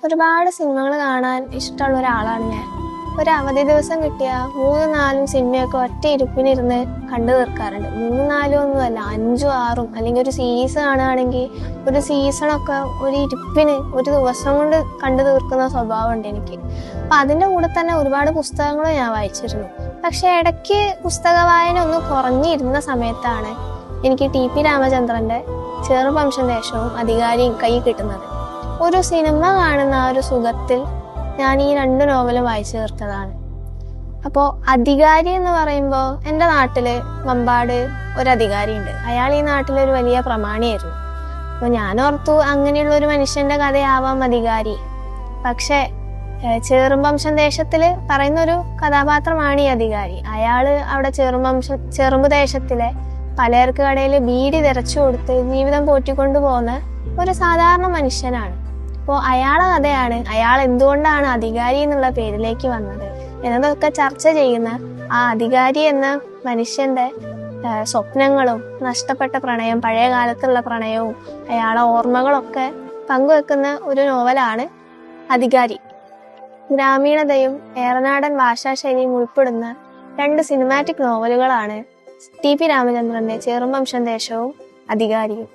ഒരുപാട് സിനിമകൾ കാണാൻ ഇഷ്ടമുള്ള ഒരാളാണ് ഞാൻ. ഒരു അവധി ദിവസം കിട്ടിയ 3-4 സിനിമയൊക്കെ ഒറ്റ ഇരുപ്പിനിരുന്ന് കണ്ടു തീർക്കാറുണ്ട്. 3-4 ഒന്നുമല്ല, 5-6 അല്ലെങ്കിൽ ഒരു സീരീസ് കാണുകയാണെങ്കിൽ ഒരു സീസണൊക്കെ ഒരു ഇരുപ്പിന് ഒരു ദിവസം കൊണ്ട് കണ്ടു തീർക്കുന്ന സ്വഭാവമുണ്ട് എനിക്ക്. അപ്പം അതിൻ്റെ കൂടെ തന്നെ ഒരുപാട് പുസ്തകങ്ങൾ ഞാൻ വായിച്ചിരുന്നു. പക്ഷെ ഇടയ്ക്ക് പുസ്തക വായന ഒന്ന് കുറഞ്ഞിരുന്ന സമയത്താണ് എനിക്ക് ടി.പി. രാമചന്ദ്രൻ്റെ ചെറുവംശം ദേശവും അധികാരിയും കൈ കിട്ടുന്നത്. ഒരു സിനിമ കാണുന്ന ആ ഒരു സുഖത്തിൽ ഞാൻ ഈ 2 നോവലും വായിച്ചു തീർത്തതാണ്. അപ്പോൾ അധികാരി എന്ന് പറയുമ്പോൾ എൻ്റെ നാട്ടില് വമ്പാട് ഒരു അധികാരിയുണ്ട്. അയാൾ ഈ നാട്ടിലൊരു വലിയ പ്രമാണിയായിരുന്നു. അപ്പോൾ ഞാൻ ഓർത്തു അങ്ങനെയുള്ള ഒരു മനുഷ്യന്റെ കഥയാവാം അധികാരി. പക്ഷെ ചെറുവംശം ദേശത്തിൽ പറയുന്നൊരു കഥാപാത്രമാണ് ഈ അധികാരി. അയാള് അവിടെ ചെറുമ്പ് ദേശത്തിലെ പലചരക്ക് കടയിൽ ബീഡി തിരച്ചു കൊടുത്ത് ജീവിതം പോറ്റിക്കൊണ്ടു പോകുന്ന ഒരു സാധാരണ മനുഷ്യനാണ്. അപ്പോൾ അയാളെ കഥയാണ് അയാൾ എന്തുകൊണ്ടാണ് അധികാരി എന്നുള്ള പേരിലേക്ക് വന്നത് എന്നതൊക്കെ ചർച്ച ചെയ്യുന്ന ആ അധികാരി എന്ന മനുഷ്യന്റെ സ്വപ്നങ്ങളും നഷ്ടപ്പെട്ട പ്രണയം, പഴയ കാലത്തുള്ള പ്രണയവും അയാളെ ഓർമ്മകളൊക്കെ പങ്കുവെക്കുന്ന ഒരു നോവലാണ് അധികാരി. ഗ്രാമീണതയും ഏറനാടൻ ഭാഷാശൈലിയും ഉൾപ്പെടുന്ന 2 സിനിമാറ്റിക് നോവലുകളാണ് ടി.പി. രാമചന്ദ്രന്റെ ചെറുവംശം ദേശവും അധികാരിയും.